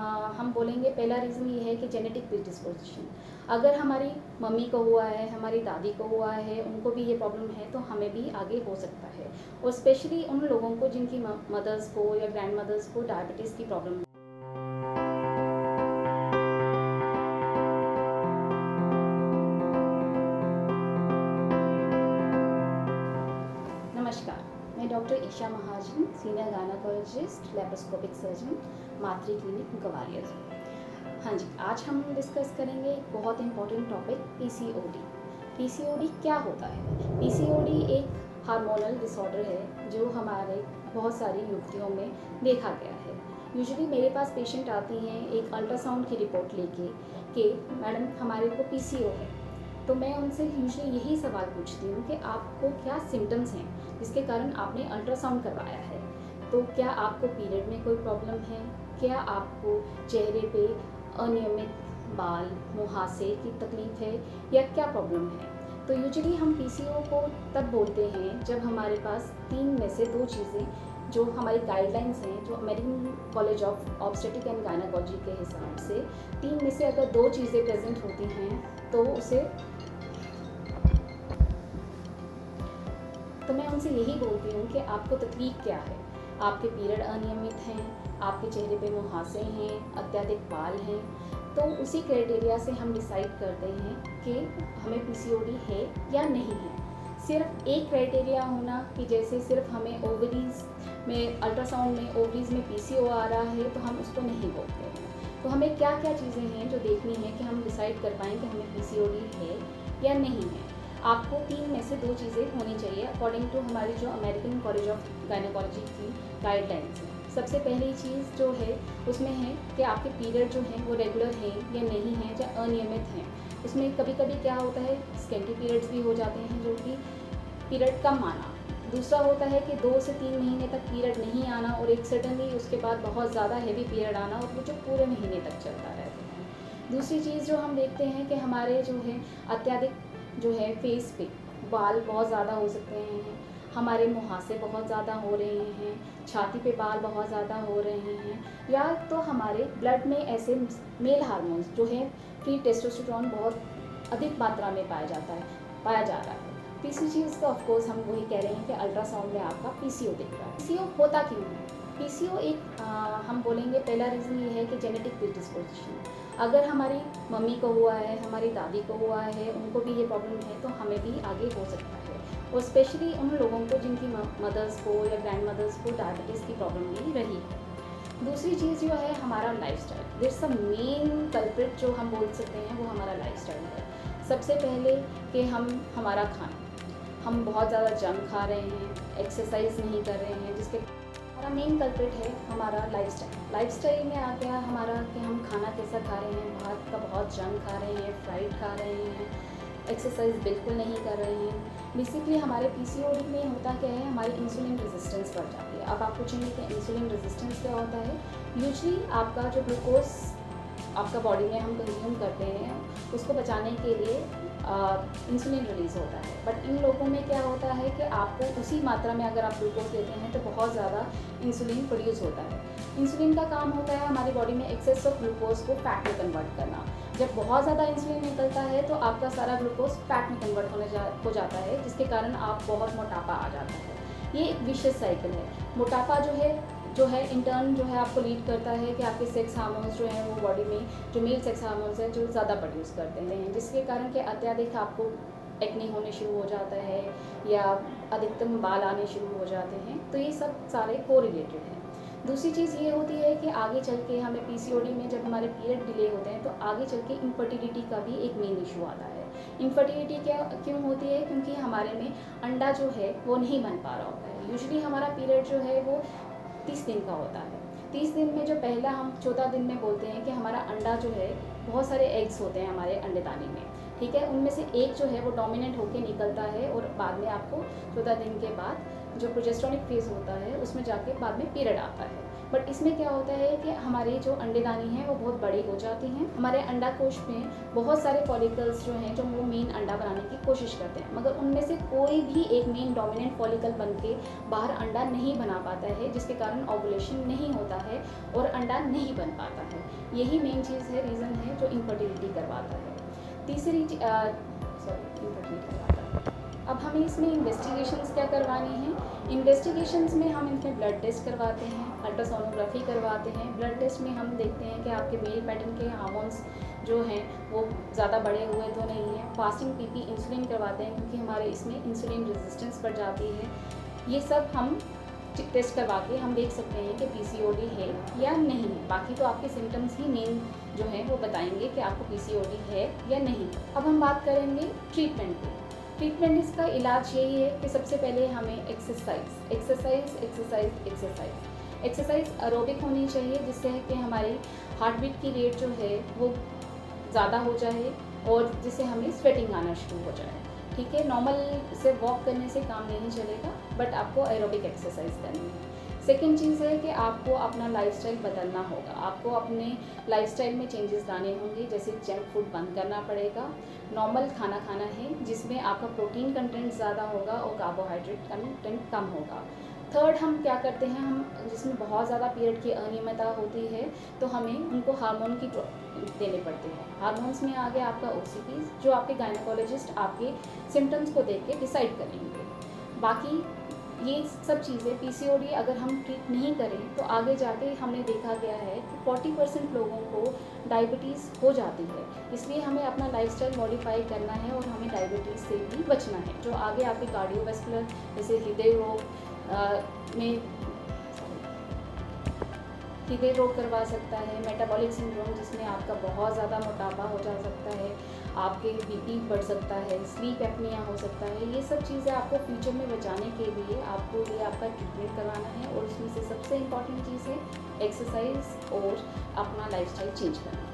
हम बोलेंगे पहला रीज़न ये है कि जेनेटिक प्रीडिस्पोजिशन। अगर हमारी मम्मी को हुआ है, हमारी दादी को हुआ है, उनको भी ये प्रॉब्लम है तो हमें भी आगे हो सकता है। और स्पेशली उन लोगों को जिनकी मदर्स को या ग्रैंड मदर्स को डायबिटीज़ की प्रॉब्लम। नमस्कार, मैं डॉक्टर ईशा महाजन, सीनियर गायनेकोलॉजिस्ट, लैप्रोस्कोपिक सर्जन, मातृ क्लिनिक ग्वालियर। हाँ जी, आज हम डिस्कस करेंगे एक बहुत इंपॉर्टेंट टॉपिक पीसीओडी। पीसीओडी क्या होता है? पीसीओडी एक हार्मोनल डिसऑर्डर है जो हमारे बहुत सारी युवतियों में देखा गया है। यूजुअली मेरे पास पेशेंट आती हैं एक अल्ट्रासाउंड की रिपोर्ट लेके कि मैडम हमारे को पीसीओ है। तो मैं उनसे यूजुअली यही सवाल पूछती हूँ कि आपको क्या सिम्टम्स हैं जिसके कारण आपने अल्ट्रासाउंड करवाया है। तो क्या आपको पीरियड में कोई प्रॉब्लम है? क्या आपको चेहरे पे अनियमित बाल, मुहासे की तकलीफ है या क्या प्रॉब्लम है? तो यूजुअली हम पीसीओ को तब बोलते हैं जब हमारे पास 3 में से 2 चीज़ें जो हमारी गाइडलाइंस हैं, जो American college of obstetric and gynaecology के हिसाब से 3 में से अगर 2 चीज़ें प्रेजेंट होती हैं तो मैं उनसे यही बोलती हूँ कि आपको तकलीफ क्या है। आपके पीरियड अनियमित हैं, आपके चेहरे पे मुहासे हैं, अत्यधिक बाल हैं, तो उसी क्राइटेरिया से हम डिसाइड करते हैं कि हमें पीसीओडी है या नहीं है। सिर्फ एक क्राइटेरिया होना कि जैसे सिर्फ हमें ओवरीज में अल्ट्रासाउंड में ओवरीज में पीसीओ आ रहा है तो हम उसको नहीं बोलते हैं। तो हमें क्या क्या चीज़ें हैं जो देखनी है कि हम डिसाइड कर पाएँ कि हमें पीसीओडी है या नहीं है। आपको 3 में से 2 चीज़ें होनी चाहिए अकॉर्डिंग टू हमारी जो अमेरिकन कॉलेज ऑफ गायनेकोलॉजी की गाइडलाइंस है। सबसे पहली चीज़ जो है उसमें है कि आपके पीरियड जो हैं वो रेगुलर हैं या नहीं हैं या अनियमित हैं। उसमें कभी कभी क्या होता है स्कैंटी पीरियड्स भी हो जाते हैं जो कि पीरियड कम आना। दूसरा होता है कि 2 से 3 महीने तक पीरियड नहीं आना और एक सडनली उसके बाद बहुत ज़्यादा हैवी पीरियड आना और वो जो पूरे महीने तक चलता रहता है। दूसरी चीज़ जो हम देखते हैं कि हमारे जो है अत्यधिक जो है फेस पे बाल बहुत ज़्यादा हो सकते हैं, हमारे मुहासे बहुत ज़्यादा हो रहे हैं, छाती पे बाल बहुत ज़्यादा हो रहे हैं, या तो हमारे ब्लड में ऐसे मेल हार्मोन्स जो है फ्री टेस्टोस्टेरोन बहुत अधिक मात्रा में पाया जा रहा है। तीसरी चीज़ तो ऑफकोर्स हम वही कह रहे हैं कि अल्ट्रासाउंड में आपका पीसीओ दिख रहा है। पीसीओ होता क्यों है? पीसीओ एक हम बोलेंगे पहला रीज़न ये है कि जेनेटिक प्रीडिस्पोजिशन। अगर हमारी मम्मी को हुआ है, हमारी दादी को हुआ है, उनको भी ये प्रॉब्लम है तो हमें भी आगे हो सकता है। और स्पेशली उन लोगों को जिनकी मदर्स को या ग्रैंड मदर्स को डायबिटीज़ की प्रॉब्लम भी रही है। दूसरी चीज़ जो है हमारा lifestyle. This a main culprit जो हम बोल सकते हैं वो हमारा लाइफस्टाइल है। सबसे पहले कि हमारा खाना, हम बहुत ज़्यादा जंक खा रहे हैं, एक्सरसाइज नहीं कर रहे हैं, जिसके हमारा मेन कल्प्रिट है हमारा लाइफस्टाइल। लाइफस्टाइल में आ गया हमारा कि हम खाना कैसा खा रहे हैं, भात का बहुत जंक खा रहे हैं, फ्राइड खा रहे हैं, एक्सरसाइज बिल्कुल नहीं कर रहे हैं। बेसिकली हमारे पीसीओडी में होता क्या है, हमारी इंसुलिन रेजिस्टेंस बढ़ जाती है। अब आप पूछेंगे कि इंसुलिन रेजिस्टेंस क्या होता है? यूजुअली आपका जो ग्लूकोज आपका बॉडी में हम कंज्यूम करते हैं उसको बचाने के लिए इंसुलिन रिलीज़ होता है। बट इन लोगों में क्या होता है कि आपको उसी मात्रा में अगर आप ग्लूकोज लेते हैं तो बहुत ज़्यादा इंसुलिन प्रोड्यूस होता है। इंसुलिन का काम होता है हमारी बॉडी में एक्सेस ऑफ ग्लूकोज को फैट में कन्वर्ट करना। जब बहुत ज़्यादा इंसुलिन निकलता है तो आपका सारा ग्लूकोज फैट में कन्वर्ट हो जाता है, जिसके कारण आप बहुत मोटापा आ जाता है। ये एक विशियस साइकिल है। मोटापा जो है इंटर्न जो है आपको लीड करता है कि आपके सेक्स हार्मोन्स जो हैं वो बॉडी में जो मेल सेक्स हार्मोन्स हैं जो ज़्यादा प्रोड्यूस करते हैं, जिसके कारण कि अत्यधिक आपको एक्ने होने शुरू हो जाता है या अधिकतम बाल आने शुरू हो जाते हैं। तो ये सब सारे कोरिलेटेड हैं। दूसरी चीज़ ये होती है कि आगे चल के हमें पीसीओडी में जब हमारे पीरियड डिले होते हैं तो आगे चल के इनफर्टिलिटी का भी एक मेन इशू आता है। इनफर्टिलिटी क्यों होती है? क्योंकि हमारे में अंडा जो है वो नहीं बन पा रहा होता है। यूजुअली हमारा पीरियड जो है वो 30 दिन का होता है। 30 दिन में जो पहला हम 14 दिन में बोलते हैं कि हमारा अंडा जो है बहुत सारे एग्स होते हैं हमारे अंडेदानी में, ठीक है। उनमें से एक जो है वो डोमिनेंट होके निकलता है और बाद में आपको 14 दिन के बाद जो प्रोजेस्टेरोनिक फेज होता है उसमें जाके बाद में पीरियड आता है। बट इसमें क्या होता है कि हमारी जो अंडेदानी है वो बहुत बड़ी हो जाती हैं। हमारे अंडाकोश में बहुत सारे फॉलिकल्स जो हैं जो वो मेन अंडा बनाने की कोशिश करते हैं, मगर उनमें से कोई भी एक मेन डोमिनेंट फॉलिकल बन के बाहर अंडा नहीं बना पाता है, जिसके कारण ओवुलेशन नहीं होता है और अंडा नहीं बन पाता है। यही मेन चीज़ है, रीज़न है जो इनफर्टिलिटी करवाता है। तीसरी इनफर्टिलिटी करवाता है। अब हमें इसमें इन्वेस्टिगेशंस क्या करवानी है? इन्वेस्टिगेशंस में हम इसमें ब्लड टेस्ट करवाते हैं, अल्ट्रासोनोग्राफी करवाते हैं। ब्लड टेस्ट में हम देखते हैं कि आपके मेल पैटर्न के हार्मोन्स जो हैं वो ज़्यादा बढ़े हुए तो नहीं हैं। फास्टिंग पीपी इंसुलिन करवाते हैं, क्योंकि हमारे इसमें इंसुलिन रेजिस्टेंस बढ़ जाती है। ये सब हम टेस्ट करवा के हम देख सकते हैं कि पीसीओडी है या नहीं। बाकी तो आपके सिम्टम्स ही मेन जो है वो बताएंगे कि आपको पीसीओडी है या नहीं। अब हम बात करेंगे ट्रीटमेंट की। ट्रीटमेंट इसका इलाज यही है कि सबसे पहले हमें एक्सरसाइज एरोबिक होनी चाहिए, जिससे कि हमारी हार्ट बीट की रेट जो है वो ज़्यादा हो जाए और जिससे हमें स्वेटिंग आना शुरू हो जाए। ठीक है, नॉर्मल से वॉक करने से काम नहीं चलेगा, बट आपको एरोबिक एक्सरसाइज करनी है। सेकेंड चीज़ है कि आपको अपना लाइफस्टाइल बदलना होगा। आपको अपने लाइफस्टाइल में चेंजेस लाने होंगे, जैसे जंक फूड बंद करना पड़ेगा, नॉर्मल खाना खाना है जिसमें आपका प्रोटीन कंटेंट ज़्यादा होगा और कार्बोहाइड्रेट कंटेंट कम होगा। थर्ड हम क्या करते हैं, हम जिसमें बहुत ज़्यादा पीरियड की अनियमितता होती है तो हमें उनको हार्मोन की देने पड़ते हैं। हार्मोन्स में आ गया आपका ओसीपी, जो आपके गायनेकोलॉजिस्ट आपके सिम्टम्स को देख के डिसाइड करेंगे। बाकी ये सब चीज़ें पीसीओडी अगर हम ट्रीट नहीं करें तो आगे जाके हमने देखा गया है कि 40% लोगों को डायबिटीज़ हो जाती है। इसलिए हमें अपना लाइफस्टाइल मॉडिफाई करना है और हमें डायबिटीज़ से भी बचना है, जो आगे आपके कार्डियोवैस्कुलर जैसे हृदय रोग करवा सकता है, मेटाबॉलिक सिंड्रोम जिसमें आपका बहुत ज़्यादा मोटापा हो जा सकता है, आपके बीपी बढ़ सकता है, स्लीप एपनिया हो सकता है। ये सब चीज़ें आपको फ्यूचर में बचाने के लिए आपको ये आपका ट्रीटमेंट करवाना है, और उसमें से सबसे इम्पॉर्टेंट चीज़ है एक्सरसाइज और अपना लाइफस्टाइल चेंज करना।